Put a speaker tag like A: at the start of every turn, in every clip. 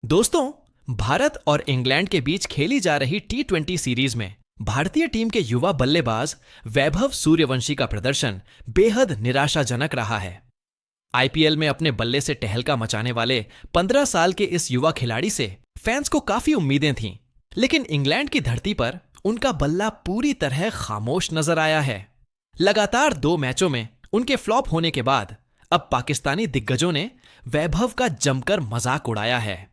A: दोस्तों, भारत और इंग्लैंड के बीच खेली जा रही टी20 सीरीज में भारतीय टीम के युवा बल्लेबाज वैभव सूर्यवंशी का प्रदर्शन बेहद निराशाजनक रहा है। आईपीएल में अपने बल्ले से टहलका मचाने वाले 15 साल के इस युवा खिलाड़ी से फैंस को काफी उम्मीदें थीं, लेकिन इंग्लैंड की धरती पर उनका बल्ला पूरी तरह खामोश नजर आया है। लगातार 2 मैचों में उनके फ्लॉप होने के बाद अब पाकिस्तानी दिग्गजों ने वैभव का जमकर मजाक उड़ाया है।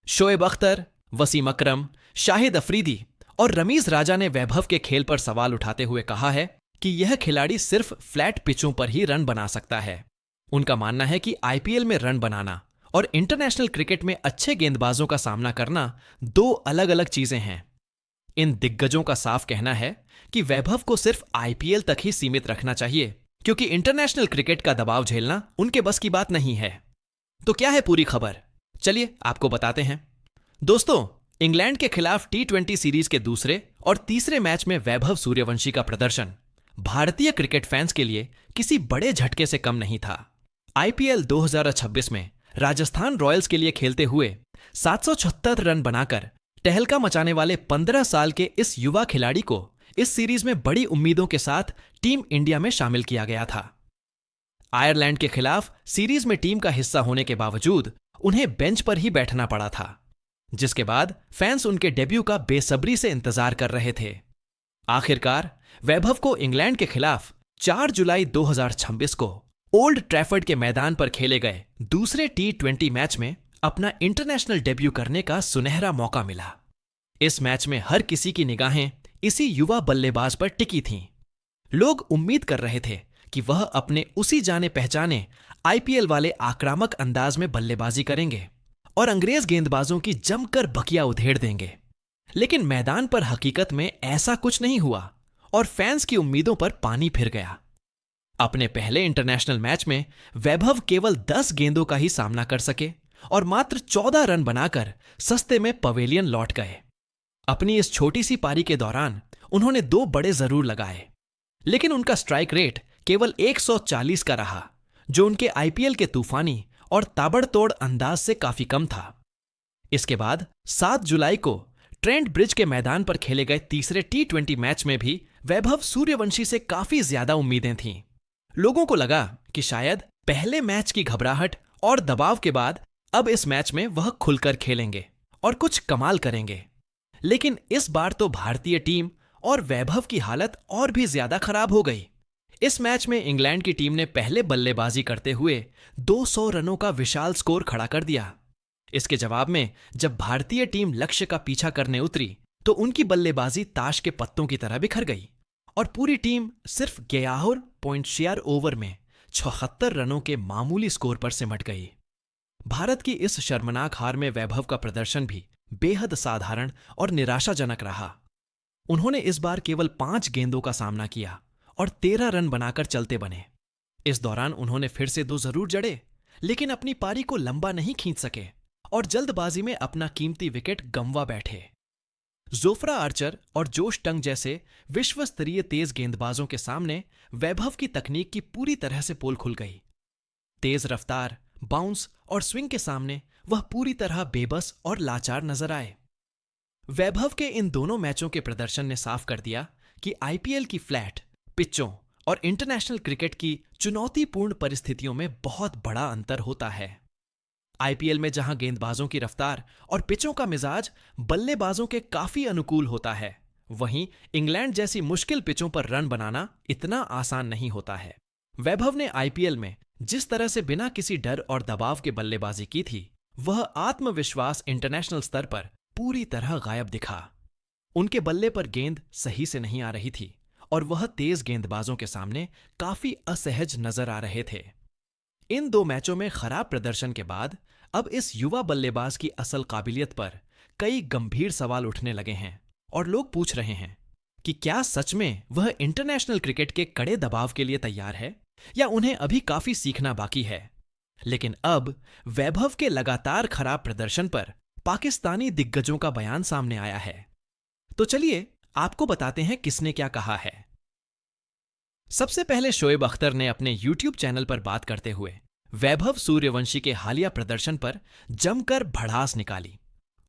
A: शोएब अख्तर, वसीम अकरम, शाहिद अफरीदी और रमीज राजा ने वैभव के खेल पर सवाल उठाते हुए कहा है कि यह खिलाड़ी सिर्फ फ्लैट पिचों पर ही रन बना सकता है। उनका मानना है कि आईपीएल में रन बनाना और इंटरनेशनल क्रिकेट में अच्छे गेंदबाजों का सामना करना 2 अलग अलग चीजें हैं। इन दिग्गजों का साफ कहना है कि वैभव को सिर्फ आईपीएल तक ही सीमित रखना चाहिए, क्योंकि इंटरनेशनल क्रिकेट का दबाव झेलना उनके बस की बात नहीं है। तो क्या है पूरी खबर, चलिए आपको बताते हैं। दोस्तों, इंग्लैंड के खिलाफ टी20 सीरीज के दूसरे और तीसरे मैच में वैभव सूर्यवंशी का प्रदर्शन भारतीय क्रिकेट फैंस के लिए किसी बड़े झटके से कम नहीं था। आईपीएल 2026 में राजस्थान रॉयल्स के लिए खेलते हुए 776 रन बनाकर टहलका मचाने वाले 15 साल के इस युवा खिलाड़ी को इस सीरीज में बड़ी उम्मीदों के साथ टीम इंडिया में शामिल किया गया था। आयरलैंड के खिलाफ सीरीज में टीम का हिस्सा होने के बावजूद उन्हें बेंच पर ही बैठना पड़ा था, जिसके बाद फैंस उनके डेब्यू का बेसब्री से इंतजार कर रहे थे। आखिरकार वैभव को इंग्लैंड के खिलाफ 4 जुलाई 2026 को ओल्ड ट्रैफर्ड के मैदान पर खेले गए दूसरे टी20 मैच में अपना इंटरनेशनल डेब्यू करने का सुनहरा मौका मिला। इस मैच में हर किसी की निगाहें इसी युवा बल्लेबाज पर टिकी थीं। लोग उम्मीद कर रहे थे कि वह अपने उसी जाने पहचाने आईपीएल वाले आक्रामक अंदाज में बल्लेबाजी करेंगे और अंग्रेज गेंदबाजों की जमकर बकिया उधेड़ देंगे। लेकिन मैदान पर हकीकत में ऐसा कुछ नहीं हुआ और फैंस की उम्मीदों पर पानी फिर गया। अपने पहले इंटरनेशनल मैच में वैभव केवल 10 गेंदों का ही सामना कर सके और मात्र 14 रन बनाकर सस्ते में पवेलियन लौट गए। अपनी इस छोटी सी पारी के दौरान उन्होंने 2 बड़े जरूर लगाए, लेकिन उनका स्ट्राइक रेट केवल 140 का रहा, जो उनके आईपीएल के तूफानी और ताबड़तोड़ अंदाज से काफी कम था। इसके बाद 7 जुलाई को ट्रेंट ब्रिज के मैदान पर खेले गए तीसरे टी20 मैच में भी वैभव सूर्यवंशी से काफी ज्यादा उम्मीदें थीं। लोगों को लगा कि शायद पहले मैच की घबराहट और दबाव के बाद अब इस मैच में वह खुलकर खेलेंगे और कुछ कमाल करेंगे। लेकिन इस बार तो भारतीय टीम और वैभव की हालत और भी ज्यादा खराब हो गई। इस मैच में इंग्लैंड की टीम ने पहले बल्लेबाजी करते हुए 200 रनों का विशाल स्कोर खड़ा कर दिया। इसके जवाब में जब भारतीय टीम लक्ष्य का पीछा करने उतरी तो उनकी बल्लेबाजी ताश के पत्तों की तरह बिखर गई और पूरी टीम सिर्फ 11.6 ओवर में 76 रनों के मामूली स्कोर पर सिमट गई। भारत की इस शर्मनाक हार में वैभव का प्रदर्शन भी बेहद साधारण और निराशाजनक रहा। उन्होंने इस बार केवल 5 गेंदों का सामना किया और 13 रन बनाकर चलते बने। इस दौरान उन्होंने फिर से 2 जरूर जड़े, लेकिन अपनी पारी को लंबा नहीं खींच सके और जल्दबाजी में अपना कीमती विकेट गंवा बैठे। जोफ्रा आर्चर और जोश टंग जैसे विश्व स्तरीय तेज गेंदबाजों के सामने वैभव की तकनीक की पूरी तरह से पोल खुल गई। तेज रफ्तार, बाउंस और स्विंग के सामने वह पूरी तरह बेबस और लाचार नजर आए। वैभव के इन दोनों मैचों के प्रदर्शन ने साफ कर दिया कि आईपीएल की फ्लैट पिचों और इंटरनेशनल क्रिकेट की चुनौतीपूर्ण परिस्थितियों में बहुत बड़ा अंतर होता है। आईपीएल में जहां गेंदबाजों की रफ्तार और पिचों का मिजाज बल्लेबाजों के काफी अनुकूल होता है, वहीं इंग्लैंड जैसी मुश्किल पिचों पर रन बनाना इतना आसान नहीं होता है। वैभव ने आईपीएल में जिस तरह से बिना किसी डर और दबाव के बल्लेबाजी की थी, वह आत्मविश्वास इंटरनेशनल स्तर पर पूरी तरह गायब दिखा। उनके बल्ले पर गेंद सही से नहीं आ रही थी और वह तेज गेंदबाजों के सामने काफी असहज नजर आ रहे थे। इन 2 मैचों में खराब प्रदर्शन के बाद अब इस युवा बल्लेबाज की असल काबिलियत पर कई गंभीर सवाल उठने लगे हैं और लोग पूछ रहे हैं कि क्या सच में वह इंटरनेशनल क्रिकेट के कड़े दबाव के लिए तैयार है या उन्हें अभी काफी सीखना बाकी है। लेकिन अब वैभव के लगातार खराब प्रदर्शन पर पाकिस्तानी दिग्गजों का बयान सामने आया है। तो चलिए आपको बताते हैं किसने क्या कहा है। सबसे पहले शोएब अख्तर ने अपने YouTube चैनल पर बात करते हुए वैभव सूर्यवंशी के हालिया प्रदर्शन पर जमकर भड़ास निकाली।